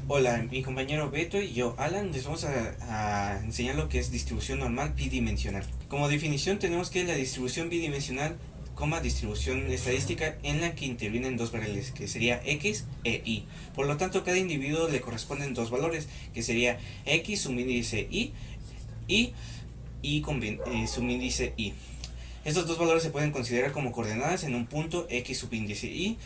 Hola, mi compañero Beto y yo, Alan, les vamos a enseñar lo que es distribución normal bidimensional. Como definición tenemos que la distribución bidimensional, distribución estadística en la que intervienen dos variables, que sería x e y. Por lo tanto, cada individuo le corresponden dos valores, que sería x subíndice y subíndice y. Estos dos valores se pueden considerar como coordenadas en un punto x subíndice y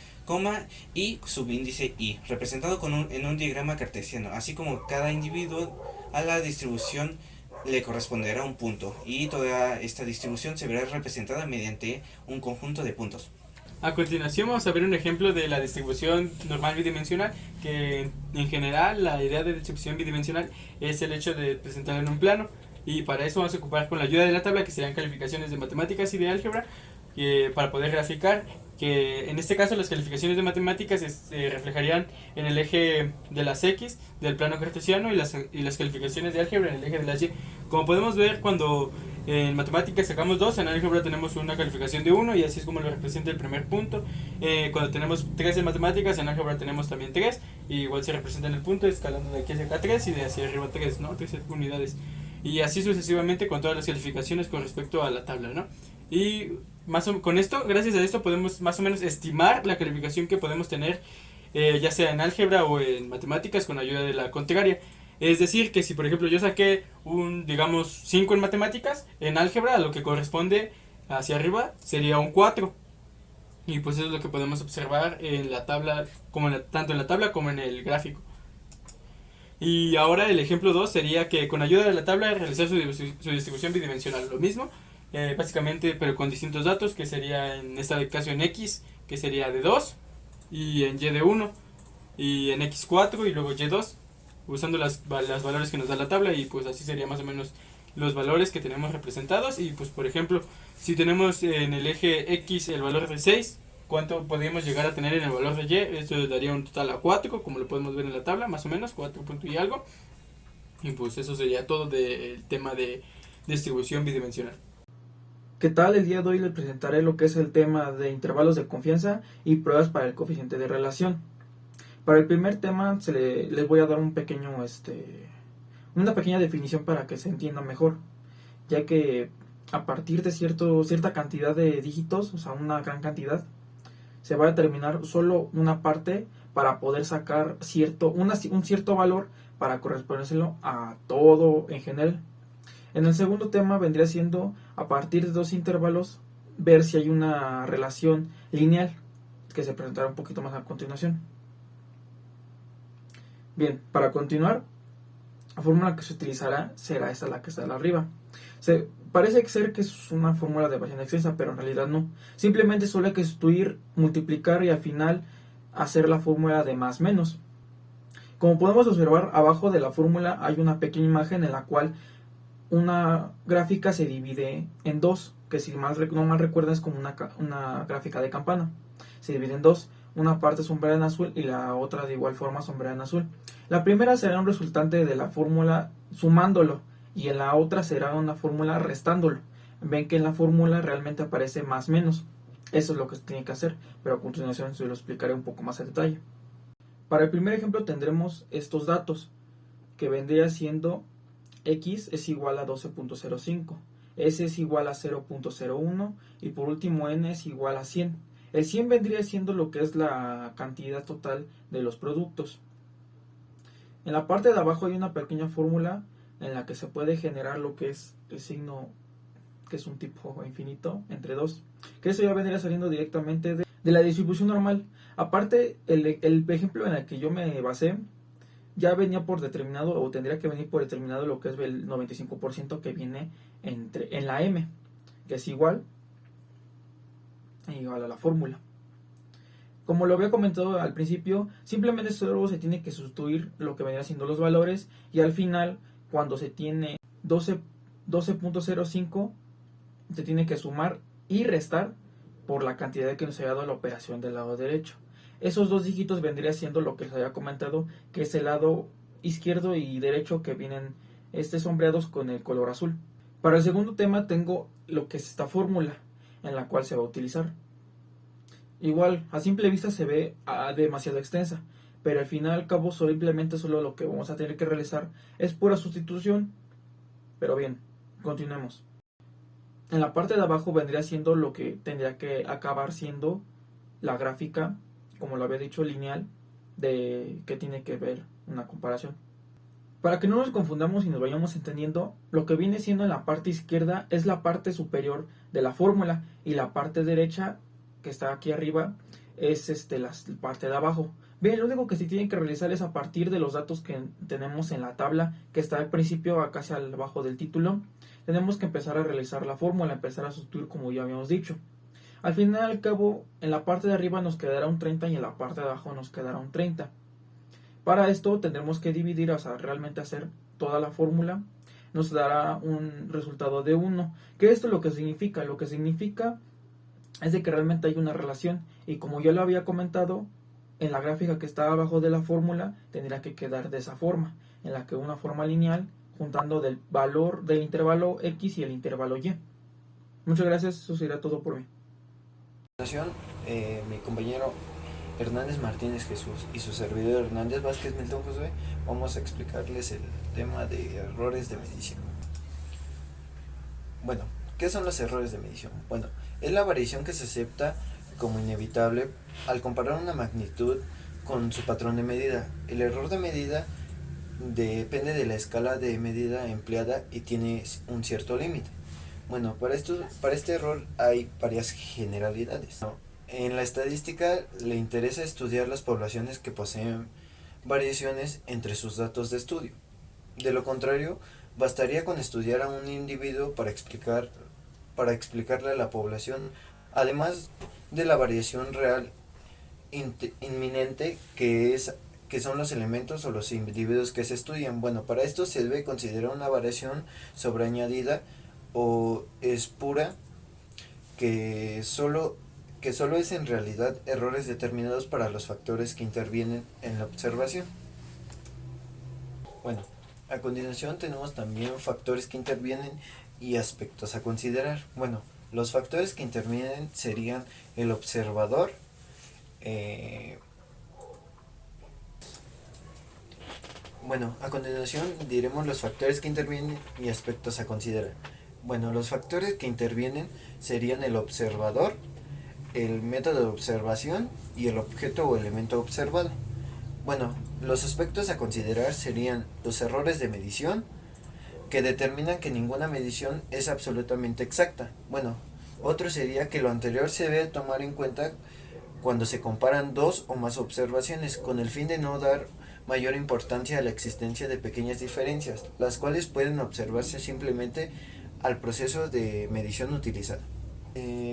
subíndice y, representado en un diagrama cartesiano, así como cada individuo a la distribución le corresponderá un punto, y toda esta distribución se verá representada mediante un conjunto de puntos. A continuación vamos a ver un ejemplo de la distribución normal bidimensional, que en general la idea de distribución bidimensional es el hecho de presentarla en un plano, y para eso vamos a ocupar con la ayuda de la tabla, que serían calificaciones de matemáticas y de álgebra, para poder graficar, que en este caso las calificaciones de matemáticas se reflejarían en el eje de las X del plano cartesiano, y las calificaciones de álgebra en el eje de las Y. Como podemos ver, cuando en matemáticas sacamos 2, en álgebra tenemos una calificación de 1, y así es como lo representa el primer punto. Cuando tenemos 3 en matemáticas, en álgebra tenemos también 3, y igual se representa en el punto escalando de aquí hacia acá 3 y de hacia arriba 3, ¿no? 3 unidades. Y así sucesivamente con todas las calificaciones con respecto a la tabla, ¿no? Y con esto, gracias a esto, podemos más o menos estimar la calificación que podemos tener, ya sea en álgebra o en matemáticas, con ayuda de la contraria. Es decir, que si por ejemplo yo saqué digamos, 5 en matemáticas, en álgebra lo que corresponde hacia arriba sería un 4. Y pues eso es lo que podemos observar en la tabla, tanto en la tabla como en el gráfico. Y ahora el ejemplo 2 sería que con ayuda de la tabla realizar su distribución bidimensional. Lo mismo, básicamente, pero con distintos datos, que sería en este caso en X, que sería de 2, y en Y de 1, y en X 4, y luego Y 2, usando las valores que nos da la tabla, y pues así sería más o menos los valores que tenemos representados. Y pues por ejemplo, si tenemos en el eje X el valor de 6, ¿cuánto podríamos llegar a tener en el valor de Y? Esto daría un total acuático, como lo podemos ver en la tabla, más o menos 4 punto y algo. Y pues eso sería todo del tema de distribución bidimensional. ¿Qué tal? El día de hoy les presentaré lo que es el tema de intervalos de confianza y pruebas para el coeficiente de relación. Para el primer tema les voy a dar una pequeña definición para que se entienda mejor, ya que a partir de cierta cantidad de dígitos, o sea, una gran cantidad, se va a determinar solo una parte para poder sacar un cierto valor para correspondérselo a todo en general. En el segundo tema vendría siendo, a partir de dos intervalos, ver si hay una relación lineal, que se presentará un poquito más a continuación. Bien, para continuar, la fórmula que se utilizará será esta, la que está arriba. Parece ser que es una fórmula de variación extensa, pero en realidad no. Simplemente solo hay que sustituir, multiplicar y al final hacer la fórmula de más menos. Como podemos observar, abajo de la fórmula hay una pequeña imagen en la cual una gráfica se divide en dos, que si no mal recuerdan es como una gráfica de campana. Se divide en dos, una parte sombreada en azul y la otra de igual forma sombreada en azul. La primera será un resultante de la fórmula sumándolo y en la otra será una fórmula restándolo. Ven que en la fórmula realmente aparece más menos. Eso es lo que se tiene que hacer, pero a continuación se lo explicaré un poco más a detalle. Para el primer ejemplo tendremos estos datos, que vendría siendo X es igual a 12.05, S es igual a 0.01 y por último N es igual a 100. El 100 vendría siendo lo que es la cantidad total de los productos. En la parte de abajo hay una pequeña fórmula en la que se puede generar lo que es el signo, que es un tipo infinito entre 2, que eso ya vendría saliendo directamente de la distribución normal. Aparte, el ejemplo en el que yo me basé ya venía por determinado, o tendría que venir por determinado, lo que es el 95% que viene en la M, que es igual a la fórmula. Como lo había comentado al principio, simplemente solo se tiene que sustituir lo que vendría siendo los valores, y al final, cuando se tiene 12.05, se tiene que sumar y restar por la cantidad que nos haya dado la operación del lado derecho. Esos dos dígitos vendría siendo lo que les había comentado, que es el lado izquierdo y derecho, que vienen sombreados con el color azul. Para el segundo tema tengo lo que es esta fórmula en la cual se va a utilizar. Igual, a simple vista se ve demasiado extensa, pero al final al cabo simplemente solo lo que vamos a tener que realizar es pura sustitución. Pero bien, continuemos. En la parte de abajo vendría siendo lo que tendría que acabar siendo la gráfica, como lo había dicho, lineal, de que tiene que ver una comparación. Para que no nos confundamos y nos vayamos entendiendo, lo que viene siendo en la parte izquierda es la parte superior de la fórmula y la parte derecha, que está aquí arriba, es la parte de abajo. Bien, lo único que se tienen que realizar es a partir de los datos que tenemos en la tabla, que está al principio, casi abajo del título. Tenemos que empezar a realizar la fórmula, empezar a sustituir como ya habíamos dicho. Al final al cabo, en la parte de arriba nos quedará un 30 y en la parte de abajo nos quedará un 30. Para esto tendremos que dividir, o sea, realmente hacer toda la fórmula. Nos dará un resultado de 1. ¿Qué esto es lo que significa? Lo que significa es de que realmente hay una relación. Y como yo lo había comentado, en la gráfica que está abajo de la fórmula tendrá que quedar de esa forma, en la que una forma lineal juntando del valor del intervalo X y el intervalo Y. Muchas gracias, eso sería todo por mí. A continuación, mi compañero Hernández Martínez Jesús y su servidor Hernández Vázquez Milton Josué vamos a explicarles el tema de errores de medición. Bueno, ¿qué son los errores de medición? Bueno, es la variación que se acepta como inevitable al comparar una magnitud con su patrón de medida. El error de medida depende de la escala de medida empleada y tiene un cierto límite. Bueno, para este error hay varias generalidades. En la estadística le interesa estudiar las poblaciones que poseen variaciones entre sus datos de estudio. De lo contrario, bastaría con estudiar a un individuo para explicarle a la población, además de la variación real inminente que son los elementos o los individuos que se estudian. Bueno, para esto se debe considerar una variación sobreañadida o es pura, que solo es en realidad errores determinados para los factores que intervienen en la observación. Bueno, a continuación tenemos también factores que intervienen y aspectos a considerar. Bueno, los factores que intervienen serían el observador, bueno, a continuación diremos los factores que intervienen y aspectos a considerar. Bueno, los factores que intervienen serían el observador, el método de observación y el objeto o elemento observado. Bueno, los aspectos a considerar serían los errores de medición, que determinan que ninguna medición es absolutamente exacta. Bueno, otro sería que lo anterior se debe tomar en cuenta cuando se comparan dos o más observaciones, con el fin de no dar mayor importancia a la existencia de pequeñas diferencias, las cuales pueden observarse simplemente al proceso de medición utilizado.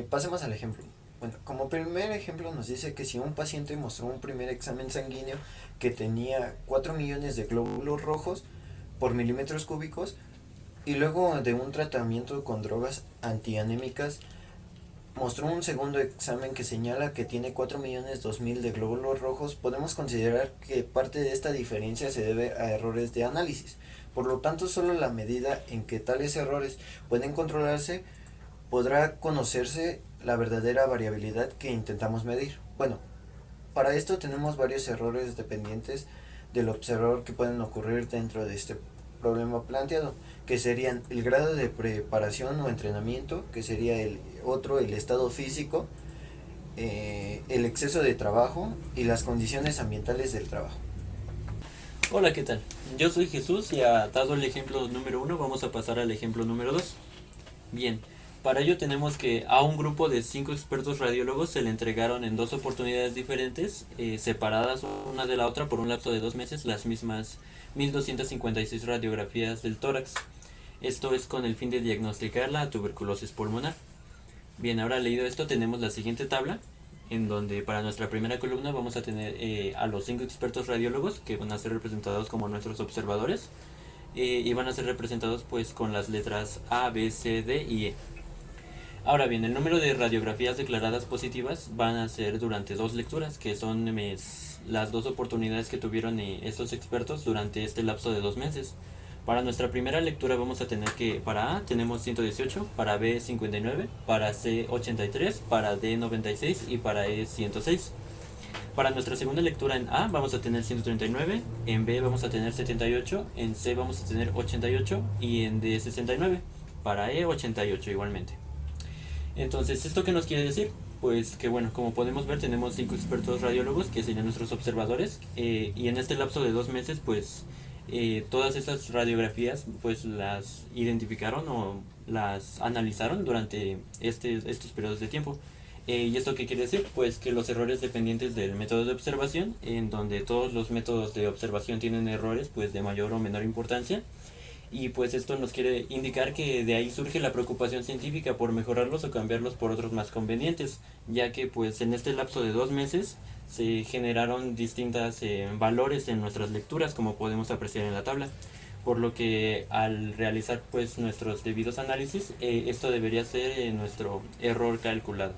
Pasemos al ejemplo. Bueno, como primer ejemplo nos dice que si un paciente mostró un primer examen sanguíneo que tenía 4 millones de glóbulos rojos por milímetros cúbicos y luego de un tratamiento con drogas antianémicas mostró un segundo examen que señala que tiene 4.002.000 de glóbulos rojos, podemos considerar que parte de esta diferencia se debe a errores de análisis. Por lo tanto, solo la medida en que tales errores pueden controlarse podrá conocerse la verdadera variabilidad que intentamos medir. Bueno, para esto tenemos varios errores dependientes del observador que pueden ocurrir dentro de este problema planteado, que serían el grado de preparación o entrenamiento, que sería el estado físico, el exceso de trabajo y las condiciones ambientales del trabajo. Hola, ¿qué tal? Yo soy Jesús y dado el ejemplo número 1 vamos a pasar al ejemplo número 2. Bien, para ello tenemos que a un grupo de 5 expertos radiólogos se le entregaron en 2 oportunidades diferentes, separadas una de la otra por un lapso de 2 meses, las mismas 1256 radiografías del tórax. Esto es con el fin de diagnosticar la tuberculosis pulmonar. Bien, ahora leído esto tenemos la siguiente tabla, en donde para nuestra primera columna vamos a tener a los 5 expertos radiólogos que van a ser representados como nuestros observadores y van a ser representados pues con las letras A, B, C, D y E. Ahora bien, el número de radiografías declaradas positivas van a ser durante 2 lecturas, que son las 2 oportunidades que tuvieron estos expertos durante este lapso de 2 meses. Para nuestra primera lectura vamos a tener que para A tenemos 118, para B 59, para C 83, para D 96 y para E 106. Para nuestra segunda lectura en A vamos a tener 139, en B vamos a tener 78, en C vamos a tener 88 y en D 69. Para E 88 igualmente. Entonces, ¿esto qué nos quiere decir? Pues que bueno, como podemos ver tenemos 5 expertos radiólogos que serían nuestros observadores, y en este lapso de 2 meses pues todas esas radiografías pues las identificaron o las analizaron durante estos periodos de tiempo. ¿Y esto qué quiere decir? Pues que los errores dependientes del método de observación, en donde todos los métodos de observación tienen errores pues de mayor o menor importancia, y pues esto nos quiere indicar que de ahí surge la preocupación científica por mejorarlos o cambiarlos por otros más convenientes, ya que pues en este lapso de 2 meses se generaron distintas valores en nuestras lecturas, como podemos apreciar en la tabla, por lo que al realizar pues nuestros debidos análisis, esto debería ser nuestro error calculado.